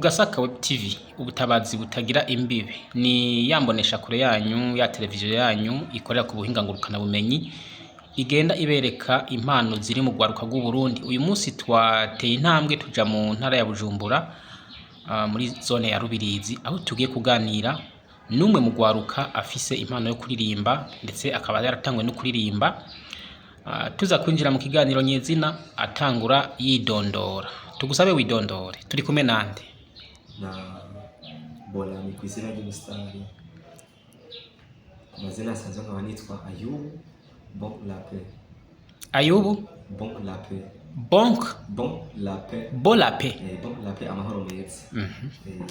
Kugasaka Web TV ubutabazi butagira imbibe ni yambonesha kure yanyu ya televiziyo yanyu ikorera ku buhinga ngurukana bumenyi igenda ibereka impano ziri mu gwaruka rw'u Burundi. Uyu munsi twateye intambwe tuja mu ntara ya Bujumbura muri zone ya Rubirizi aho tugiye kuganira numwe mu gwaruka afise impano yo kuririmba ndetse akaba yaratangwe no kuririmba. Tuza kwinjira mu kiganiro nyezina atangura yidondora. Tugusabe widondore. Turi kumwe nande? Na Bolami kw'izina ry'umusitari amazina asanzwe nkaba nitwa Ayubu Bon Lape. Ayubu Bon Lape. Bon Lape. Bon Lape. Bon Lape amahoro meza.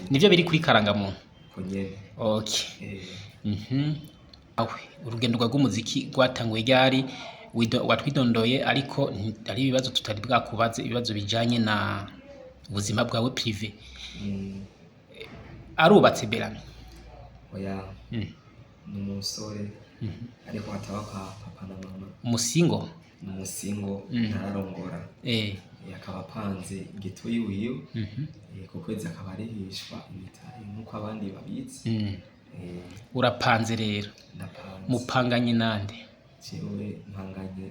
Nivyo biri kuri karangamuntu. Konyene. Okay. Awe urugendo rw'umuziki rwatanguye ryari watwidondoye ariko ari ibibazo tutari bwakubaze ibibazo bijanye na ubuzima bwawe privé. Arubatse Belami? Oya. N'umusore ariko ataba kwa papa na mama. Umusingo? Umusingo ntararongora. Akaba apanze gitoyi wiwe. Ku kwezi akaba arihishwa imitahe nkuko abandi babitse. Urapanze rero? Ndapanze. Mupanganye nande? Jewe mpanganye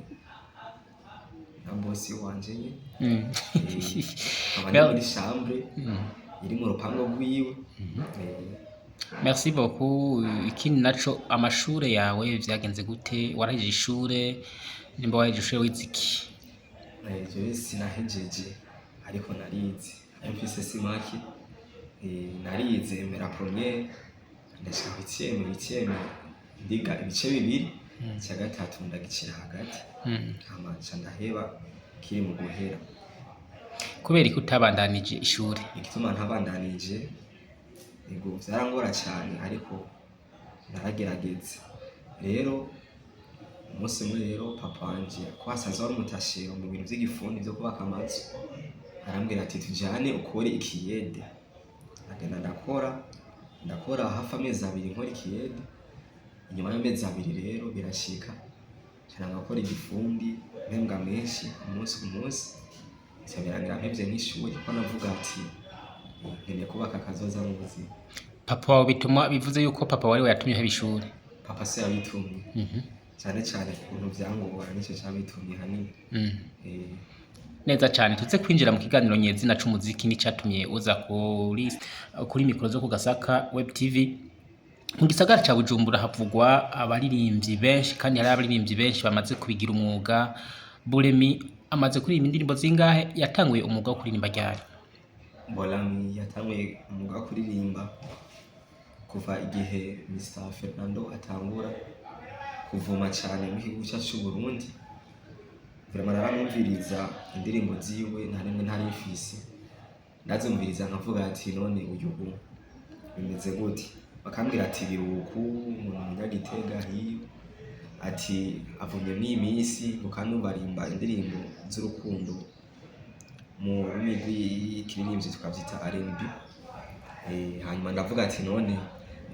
na bosi wanje nye. Abandi muri chambre iri mu rupango rwiwe. Merci beaucoup. Ikindi naco amashure yawe vyagenze gute? Warahije ishure? Nimba warahije ishure wiziki? Jewe sinahejeje ariko narize. Mfise simaki. Narize mera première ndashaka huitième ndiga ibice bibiri cya gatatu ndagicira hagati. Amaca ndaheba kiri mu guhera. Kubera ko utabandanije ishure? Igituma ntabandanije ego vyarangora cyane ariko naragerageze. Rero umunsi umwe rero papa wanje kwasaza wari umutashiro mu bintu by'igifundi byo kubaka amazu arambwira ati tujane ukore ikiyede. Agenda ndakora hafi amezi abiri nkora ikiyede. Inyuma y'amezi abiri rero birashika cyane ngakora igifundi mpembwa menshi umunsi ku munsi. Birangira mpevye n'ishuri ko navuga ati nkeneye kubaka akazoza mu buzima. Papa wawe bituma bivuze yuko papa wari yatumye haba ishuri? Papa se yabitumye cyane cyane kuntu vyangora nico cabitumye hanini. Neza cyane tuze kwinjira mu kiganiro nyezina c'umuziki n'icatumye uza kuri mikoro zo Kugasaka Web TV. Mu gisagara ca Bujumbura havugwa abaririmbyi benshi kandi hari abaririmbyi benshi bamaze kubigira umwuga. Bolemi amaze kuririmba indirimbo zingahe? Yatanguye umwuga wo kuririmba ryari? Bolami yatanguye umwuga wo kuririmba kuva igihe Mr Fernando atangura kuvuma cyane mu gihugu cyacu cy'u Burundi. Vraiment naramumviriza indirimbo ziwe ntarimwe ntarifise. Ndazumviriza nkavuga ati none uyu bimeze gute? Bakambwira ati biruku umuntu munyagitega hiyo ati avumye mw'imisi ukandi barimba indirimbo z'urukundo mu migwi kiririmbye tukavyita R&B. Hanyuma ndavuga ati none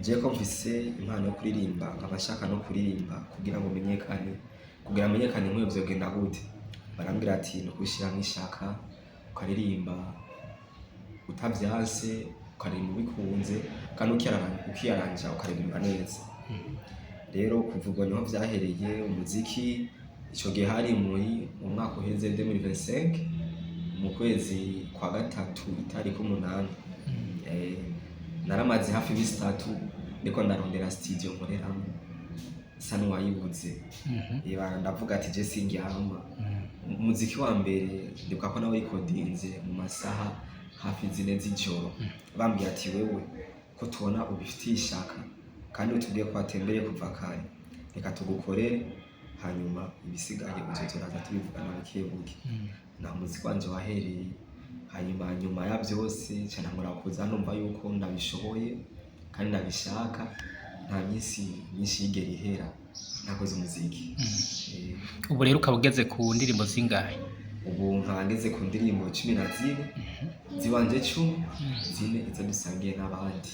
je ko mfise impano yo kuririmba nkabashaka no kuririmba kugira ngo menyekane nk'uyo vyogenda gute. Barambwira ati no kushira nk'ishaka ukaririmba utavyanse ukaririmba bikunze kandi ukiyaranja ukaririmba neza. Rero kuvuga niho vyahereye umuziki. Ico gihe hari mu mwaka uheze 2025 mu kwezi kwa gatatu itariki 8. Naramaze hafi imisi 3 ndiko ndarondera studio nkoreramo isa n'uwayibuze. Ndavuga ati je singyama. Umuziki wa mbere ndibuka ko nawe recordinze mu masaha hafi 4 z'ijoro. Bambwiye ati wewe ko tubona ubifitiye ishaka kandi utubwiye ko watembeye kuva kare reka tugukorere hanyuma ibisigaye uzoraza tubivugana bukebuke. Na muziki wanje wahereye hanyuma nyuma ya byose cyane murakoza numva yuko ndabishoboye kandi ndabishaka. Nta myinshi yigera ihera nakoze umuziki. Ubu rero ukaba ugeze ku ndirimbo zingahe? Ubu nkageze ku ndirimbo 14 zibanje 10 zine izo dusangiye n'abandi.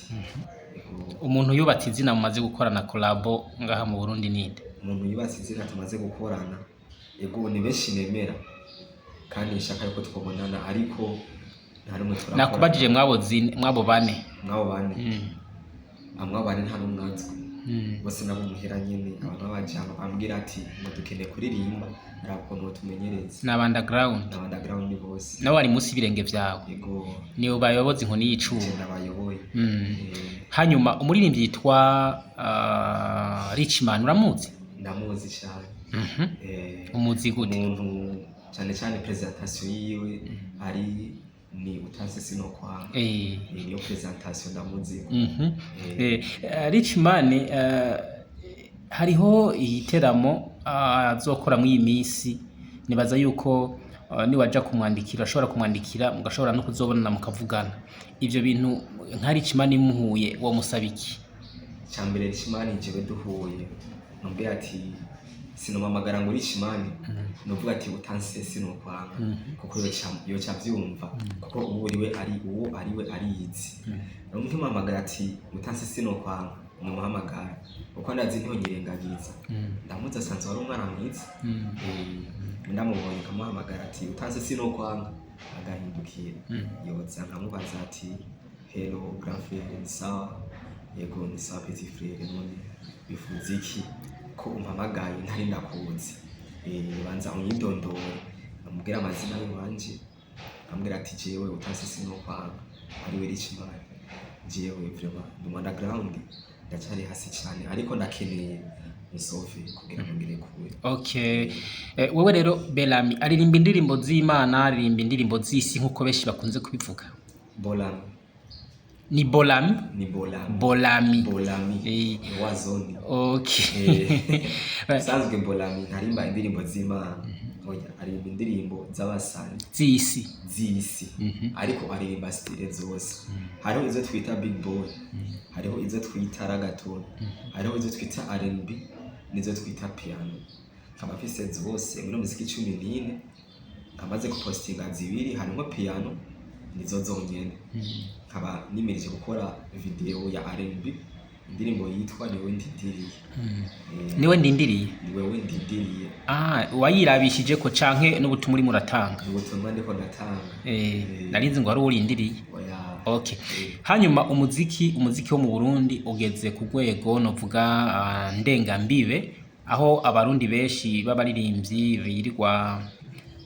Umuntu yubatse izina mumaze gukorana collabo ngaha mu Burundi ninde? Umuntu yubatse izina tumaze gukorana ego ni benshi nemera kandi nshaka yuko twabonana ariko nta n'umwe turakora nakubajije mwabo bane mwabo bane mwabo bane nta n'umwe azwi bose nabo muhira nyene abantu b'abajama bambwira ati ngo dukeneye kuririmba ariko ukuntu tumenyereza na underground bose nawe ari munsi y'ibirenge vyawe yego niyo bayobozi inkoni y'icuma ndabayoboye hanyuma umuririmbyi yitwa Richman uramuzi ndamuzi cyane umuzi gute umuntu cyane cyane presentation yiwe ari ni utanse sinokwanga niyo presentation ndamuzi Richman hariho igiteramo azokora mu iyi minsi nibaza yuko niwaja kumwandikira ashobora kumwandikira mugashobora no kuzobonana mukavugana ivyo bintu nka Richman muhuye wo musabiki cyambere Richman jewe duhuye nambye ati sinomamagara ngo Richman novuga ati utanse sinokwanga kuko yo cyavyumva kuko uburiwe ariwe ariyizi nomumamagara ati utanse sinokwanga numuhamagara uko ndazi ntiyonyirengagiza ndamuza asanzwe ari umwana mwiza ndamubonye kamuhamagara ati utanse sinokwanga agahindukira yoza nkamubaza ati hello grand frère sawa yego ni sawa petit frère none bifuza iki ko umpamagaye ntari ndakuzi banza unyidondore amubwira amazina y'uwanje ambwira ati jewe utanse sinokwanga ariwe Richman jewe vraiment ndi underground ndacyari hasi cyane ariko ndakeneye musove kugira ngo ngire kure okay wewe rero Bellamy aririmba indirimbo z'Imana aririmba indirimbo z'isi nkuko beshi bakunze kubivuga Bolami ni Bolami wazoni okay sanzwe Bolami ntarimba indirimbo z'Imana oya aririmba indirimbo z'abasani z'isi ariko aririmba style zose hariho izo twita big boy hariho izo twita ragaton hariho izo twita R&B nizo twita piano kama afise zose muri muziki 14 amaze kupostinga zibiri harimo piano nizo zonyene kaba nimirije gukora video ya R&B indirimbo yitwa niwe ndindiriye wayirabishije ko canke n'ubutumwa uri muratanga ubutumwa ndiko ndatanga narinzi ngo ari urindiriye okay hanyuma umuziki wo mu Burundi ugeze ku rwego novuga ndengambibe aho abarundi beshi b'abaririmbyi birirwa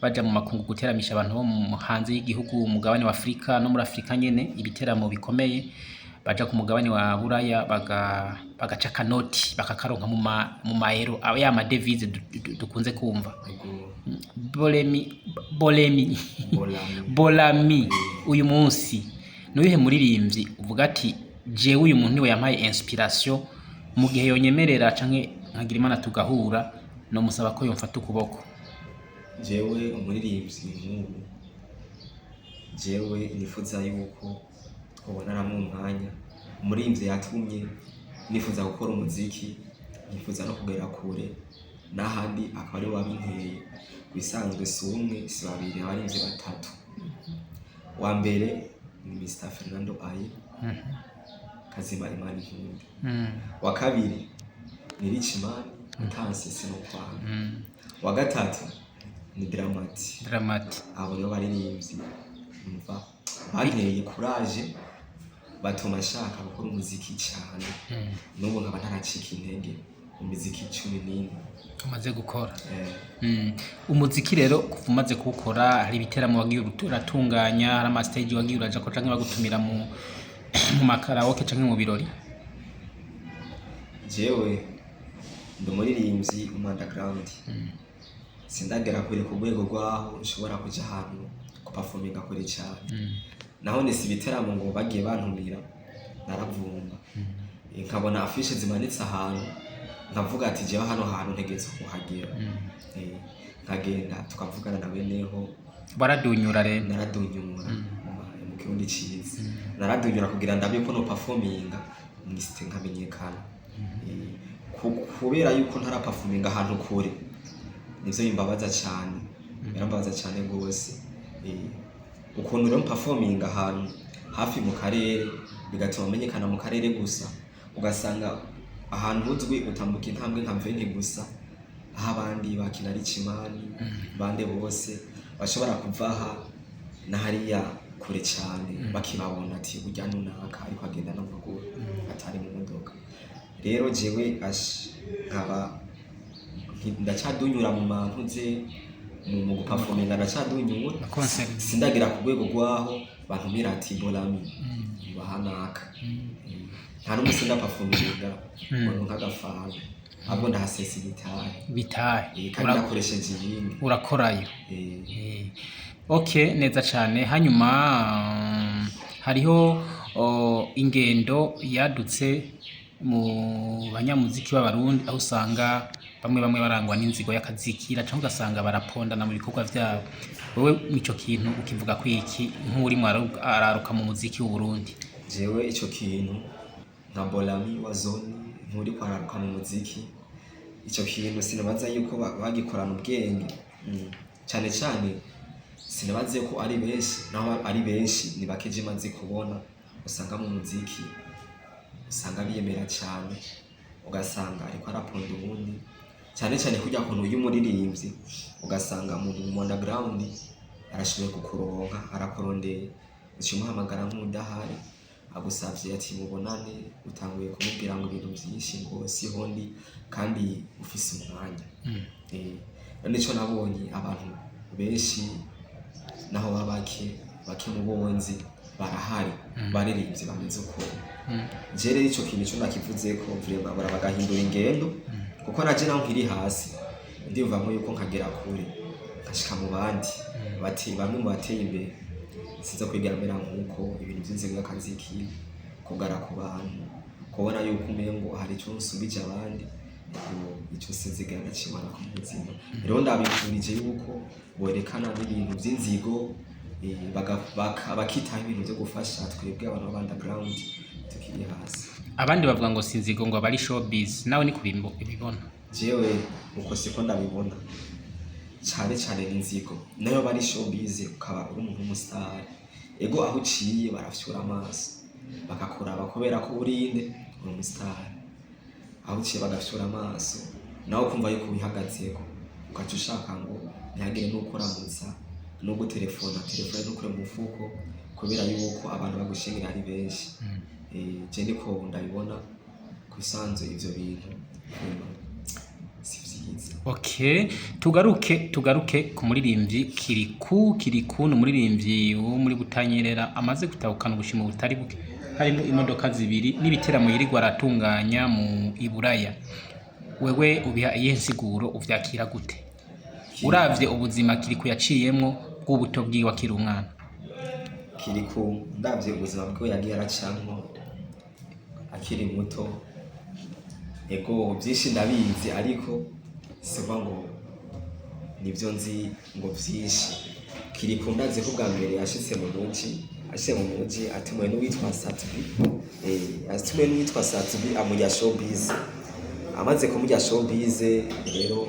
baja mu makungu guteramisha abantu bo mu hanze y'igihugu umugabane wa Afrika no muri Afrika nyene ibiteramo bikomeye baja ku mugabane wa Buraya bagaca kanoti bakakaronka mu maero ya ma devise dukunze kumva Bolami uyu munsi nuyihe muririmbyi uvuga ati jewe uyu muntu niwe yampaye inspiration mu gihe yonyemerera canke nkagira Imana tugahura no musaba ko yomfata ukuboko jewe umuririmbyi nk'ubu jewe nifuza yuko twabonana mu mwanya umuririmbyi yatumye nifuza gukora umuziki nifuza no kugera kure n'ahandi akaba ari wabinteye bisanzwe sumwe si babiri abarinzi batatu wa mbere ni Mr Fernando Aye Kazima Imani Nkindi wa kabiri ni Richman utanse sinokwanga wa gatatu ni Dramati abo rero baririmbyi umva banteye courage batuma shaka gukora umuziki cyane n'ubu nkaba ntaracika intege mu muziki 14 umaze gukora umuziki rero kuva umaze kuwukora hari ibiteramo wagiye uratunganya hari ama stage wagiye uraja ko canke bagutumira mu makaraoke canke mu birori jewe ndi umuririmbyi mu underground sindagera kure ku rwego rwaho nshobora kuja ahantu kuperforminga kure cyane naho nisi ibiteramo ngo bagiye bantumira naravumba nkabona afishe zimanitse ahantu nkavuga ati jewe hano hantu ntegetse kuhagera nkagenda tukavugana na beneho baradunyura rero naradunyura mu kirundi ciza naradunyura kugira ndabe ko no performinga niste nkamenyekana kubera yuko ntara performinga ahantu kure nivyo bimbabaza cyane birambabaza cyane gose ukuntu rero performinga ahantu hafi mu karere bigatuma amenyekana mu karere gusa ugasanga ahantu uzwi utambuka intambwe nka 20 gusa aho abandi bakina Richman bande bose bashobora kuvaha na hariya kure cyane bakibabona ati urya nunaka ariko agenda n'amaguru atari mu modoka. Rero jewe nkaba ndacadunyura mu mantuze mu guperforminga ndacadunyura sindagira ku rwego rwaho bantumira ati Bolami bahanaka nta n'umwe sindaperforminga ngo nk'agafana ahubwo ndahasesa ibitahe kandi nakoresheje ibindi urakorayo. Okay, neza cyane. Hanyuma hariho ingendo yadutse mu banyamuziki b'abarundi aho usanga bamwe barangwa n'inzigo y'akazikira cyangwa ugasanga barapondana mu bikorwa byabo. Wowe nico kintu ukivuga ko iki nk'uri araruka mu muziki w'u Burundi? Jewe ico kintu nka Bolami wa zone nk'uri kwararuka mu muziki, ico kintu sinabaza yuko bagikorana ubwenge cyane cyane. Sinabaze ko ari benshi, naho ari benshi ni bakeje maze kubona usanga mu muziki usanga biyemera cyane, ugasanga ariko araponda ubundi cyane cyane kujya kuntu uyu muririmbyi ugasanga mu underground arashoboye kukuronka arakorondeye ucimuhamagara nk'udahari agusavye ati mubonane, utanguye kumubwira ngo ibintu byinshi ngo siho ndi kandi ufise umwanya. Nico nabonye abantu benshi naho babake mu bonzi barahari baririmbye bameze uko. Je rero ico kintu cyo nakivuze ko vraiment barabagahindura ingendo kuko naje naho nkiri hasi ndivamo yuko nkagera kure nkashika mu bandi bati bamwe mu bateye imbere siza kwigamera nkuko ibintu by'inzego y'akaziki kugara ku bantu kubona yuko umengo hari cyo nsubije abandi icyo sinzigana kimara ku buzima. Rero ndabifurije yuko borekana n'ibintu by'inzigo bakitaho ibintu byo gufasha twebwe abantu b'underground tukiri hasi. Abandi bavuga ngo sinzigo ngo abari showbiz, nawe ni kubibona? Jewe uko siko ndabibona cyane cyane n'inzigo nayo bari showbiz ukaba uri umuntu w'umustar, ego aho uciye barafyura amaso bakakuraba kubera ko urinde uri umustar, aho uciye bagafyura amaso nawe kumva yuko wihagazeko ukaca ushaka ngo ntihagire n'ukuramutsa no gutelefona no kure mu mufuko kubera yuko abantu bagushingira ari benshi. Je ndiko ndabibona kusanzwe ivyo bintu si vyiza. Okay, tugaruke ku muririmbyi Kiriku ni umuririmbyi wo muri Butanyerera amaze gutahukana ubushimo butari buke, harimo imodoka zibiri n'ibiteramo yirirwa aratunganya mu Iburaya. Wewe ubiha iyihe nsiguro uvyakira gute uravye ubuzima Kiriku yaciyemwo bw'ubuto bwiwe akiri umwana? Kiriku ndavye ubuzima bwe yagiye aracamwo akiri muto, ego byinshi ndabizi ariko siva ngo nibyo nzi ngo byinshi. Kiriku ndazi ko bwa mbere yashitse mu muji atumwe n'uwitwa Satbi amujya showbiz. Amaze kumujya showbiz rero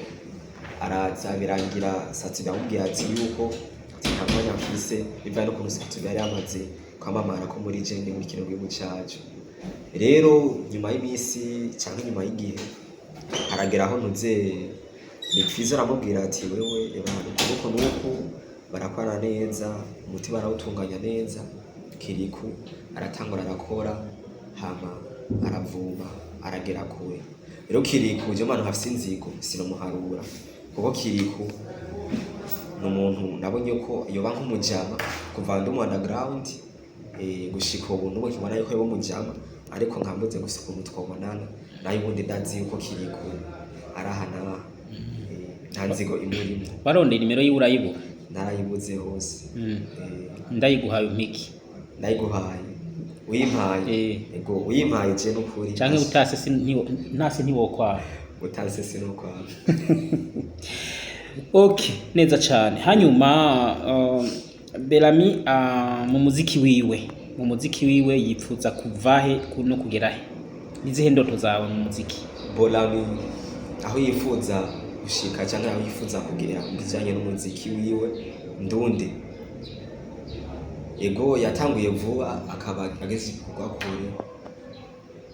araza birangira Satbi amubwira ati yuko ntamwanya mfise bivana no Satbi yari amaze kwamamara ko muri je mu kintu cy'umucacu. Rero nyuma y'imisi cyangwa nyuma y'igihe aragera aho ntuze Bigfizo aramubwira ati wewe abantu nuko barakora neza umuti barawutunganya neza. Kiriku aratangura arakora hama aravuma aragera kure. Rero Kiriku je manu hafise inzigo sinomuharura kuko Kiriku n'umuntu nabonye ko yoba nk'umujama kuva ndi mu underground gushika ubu n'ubu kibona yuko yoba umujama ariko nkambuze gusuka umutwobonana nayo ubundi ndazi yuko Kiriku arahana nta nzigo imurimo. Barondeye nimero yiwe urayibura? Narayibuze hose. Ndayiguhaye umpiki? Ndayiguhaye uyimpaye. Ego uyimpaye je n'ukuri canke utase ntase ntiwokwara? Utase sinokwara. Okay, neza cyane. Hanyuma Belami mu muziki wiwe yipfuza kuvahe no kugerahe? Nizihe ndoto zawe mu muziki? Bolami aho yifuza gushika cyangwa aho yifuza kugera mu bijanye n'umuziki wiwe ndundi, ego yatanguye vuba akaba ageze kugwa kure,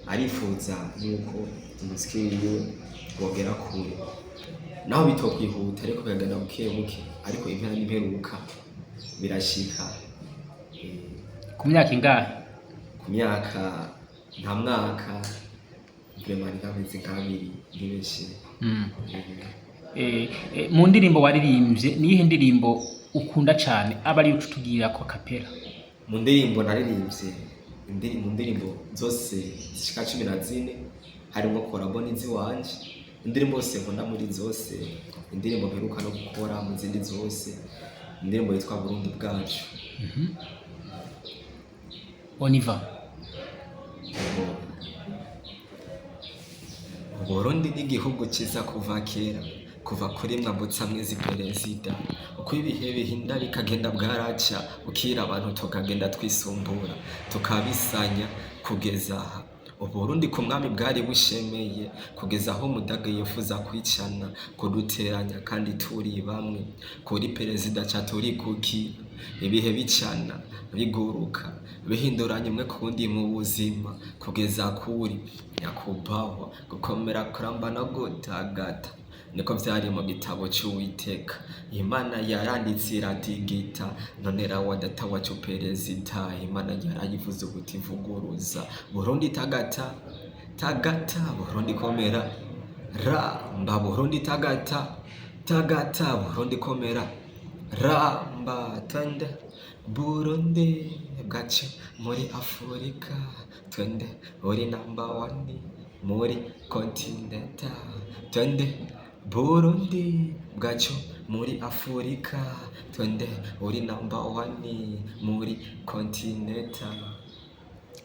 arifuza yuko umuziki wiwe wogera kure naho bitokwihuta ariko kagana buke ariko impera n'imperuka birashika. ku myaka ingahe? ku myaka nta mwaka vraiment nkameze nk'abiri ntibeshe. Mu ndirimbo waririmbye niyihe ndirimbo ukunda cane aba ariyo utubwira ko kapera? Mu ndirimbo naririmbye mu ndirimbo zose zishika 14 harimo korabo n'iziwanje. Indirimbo zose nkunda muri zose, indirimbo mperuka no gukora mu zindi zose, indirimbo yitwa Burundi bwacu. On y va. Burundi ni igihugu ciza kuva kera, kuva kuri mwambutsa mwezi perezida, uko ibihe bihinda bikagenda bwaraca, ukira abantu tukagenda twisumbura, tukabisanya kugeza aha. Uburundi ku mwami bwari bushemeye, kugeza aho Mudaga yifuza kwicana, kuduteranya kandi turi bamwe, kuri perezida ca turi kuki, ibihe bicana biguruka, bihinduranye umwe kundi mu buzima, kugeza kuri nyakubahwa, gukomera kuramba no gutagata, niko vyari mu gitabo c'Uwiteka. Imana yaranditse iratigita, none rawa data wacu perezida, Imana yarayivuze uguti vuguruza. Burundi tagata, tagata, Burundi komera, ramba, Burundi tagata, tagata, Burundi komera, ramba, twende Burundi bwacu muri Afurika, twende uri number 1 muri kontinenta, twende Burundi bwacu muri Afurika, twende uri number 1 muri kontinenta.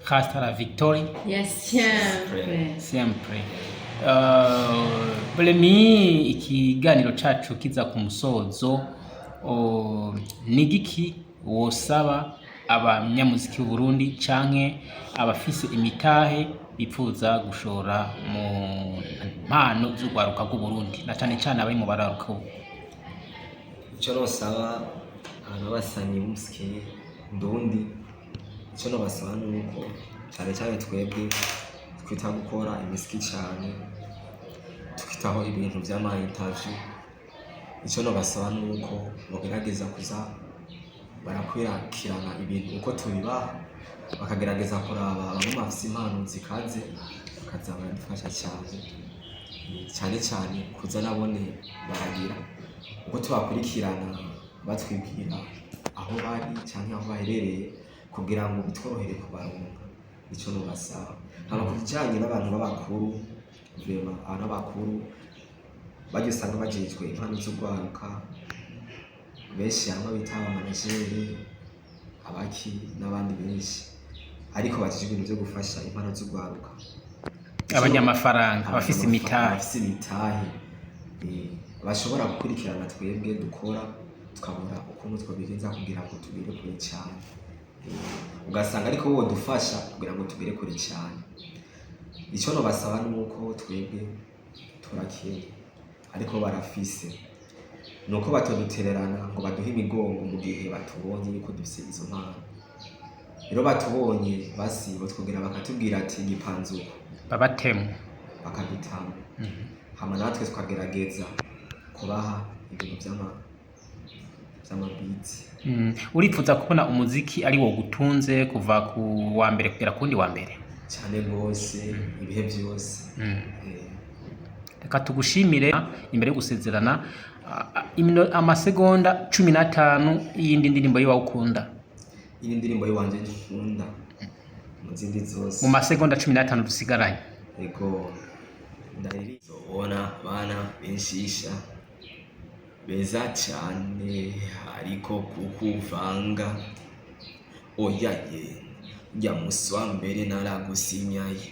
Hasta la victoria. Yes, siempre. Siempre. Blemi, ikiganiro cacu kiza ku musozo, nigiki wosaba abanyamuziki b'u Burundi canke abafise imitahe bipfuza gushora mu mpano z'urwaruka rw'u Burundi, na cane cane abari mu bararuka ubu? Ico nosaba abantu basanye musiki Ndundi, ico nobasaba nuko cane cane twebwe twita gukora imisiki cane, tukitaho ibintu vy'ama interview. Ico nobasaba nuko bogerageza kuza barakwirikirana ibintu uko tubibaha, bakagerageza kuraba bamwe bafise impano zikaze, bakaza baradufasha cyane cyane kuza nabone baragira uko tubakurikirana, batwibwira aho bari canke aho baherereye, kugira ngo bitworohere kubaronka. Ico nobasaba. Hama kujanye n'abantu b'abakuru, vraiment abantu b'abakuru bagiye usanga bajejwe impano z'urwaruka, benshi hamwe bita abamanageri, abaki n'abandi benshi, ariko bajejwe ibintu vyo gufasha impano z'urwaruka, abanyamafaranga, abafise imitahe, bashobora gukurikirana twebwe dukora, tukabura ukuntu twobigenza kugira ngo tugere kure cyane. Ugasanga ariko bo dufasha kugira ngo tugere kure cyane. Ico nobasaba nuko twebwe turakeye, ariko barafise nuko batodutererana ngo baduhe imigongo mu gihe batubonye yuko dufise izo mpano. Rero batubonye basi botwogera bakatubwira ati gipanzuko, babatemu bakadutama. Hama natwe twagerageza kubaha ibintu vy'amabiti. Uripfuza kubona umuziki ari wo gutunze kuva ku wa mbere kugera kundi wa mbere? Cyane rwose, ibihe byose. Reka tugushimire. Imbere yo gusezerana, amasegonda 15 y'indi ndirimbo yiwawe ukunda. Iyi ndirimbo yiwanje nkunda mu zindi zose, mu masegonda 15 dusigaranye. Yego, ndabona bana benshisha beza cyane, ariko kukuvanga oyaye njya muswa mbere naragusinyaye,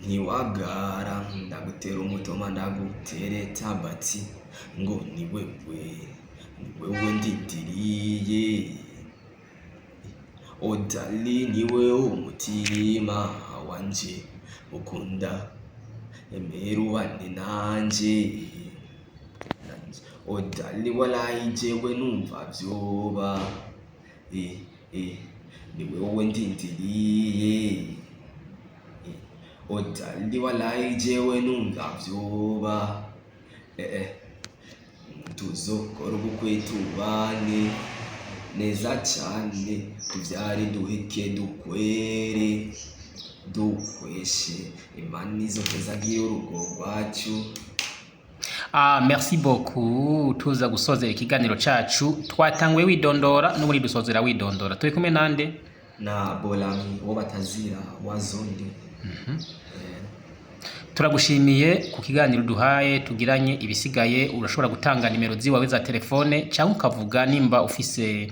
ntiwagara ndagutera umutoma ndagutere tabati, ngo ni wewe ndindiriye, odali ni wewe umutima wanje ukunda, emeruwane nanje, odali walayi jewe numva vyoba, ni wewe ndindiriye, odali walayi jewe numva vyoba, tuzokora ubukwe tubane, neza cyane tuvyare duheke dukwere dukweshe imana izo keza giye urugo rwacu. Merci beaucoup. Tuza gusozera ikiganiro cacu twatanguye widondora n'uburi dusozera widondora. Turi kumwe nande na Bolami wo batazira wazondi. Turagushimiye ku kiganiro duhaye tugiranye. Ibisigaye urashobora gutanga nimero ziwawe za telefone cyangwa ukavuga nimba ufise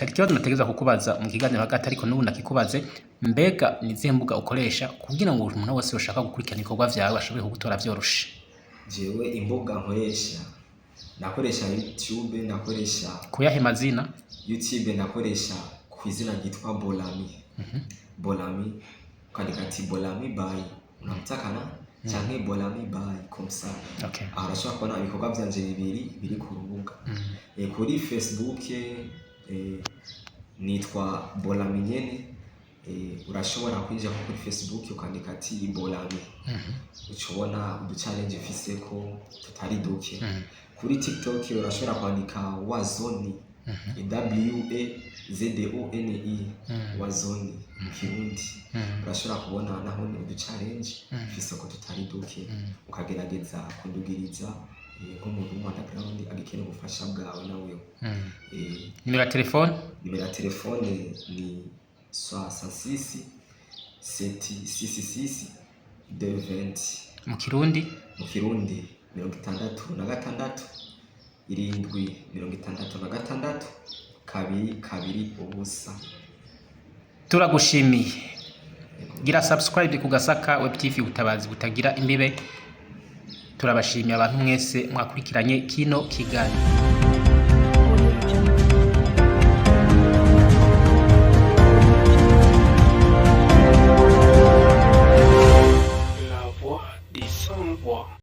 ikibazo nategeza kukubaza mu kiganiro hagati, ariko n'ubu nakikubaze, mbega nizihe mbuga ukoresha kugira ngo umuntu wese ushaka gukurikirana ibikorwa vyawe ashobore kugutora vyoroshe? Jewe imbuga nkoresha nakoresha YouTube, nakoresha kuyahe mazina? YouTube nakoresha ku izina ryitwa Bolami. Bolami ukandika ati Bolami by unamtakana cyangwa Bolami by komsa. Okay. Aho urashobora kubona ibikorwa byanje biri ku rubuga. Kuri Facebook nitwa Bolami nyene. Urashobora kwinjira kuri Facebook ukandika ati Bolami. Ucubona udu challenge mfise ko tutari duke. Kuri TikTok urashobora kwandika wazoni. WAZONE wazoni mu Kirundi. Urashobora kubona naho ni udu challenge mfise ko tutari duke. Ukagerageza kundugiriza nk'umuntu mu underground agikeneye ubufasha bwawe nawe. Nimero ya telefone? Nimero ya telefone ni 66 766 220. Mu Kirundi? Mu Kirundi 66 766 220. Turagushimiye. Gira subscribe ku Gasaka Web TV, ubutabazi butagira imbibe. Turabashimiye abantu mwese mwakurikiranye kino kiganiro.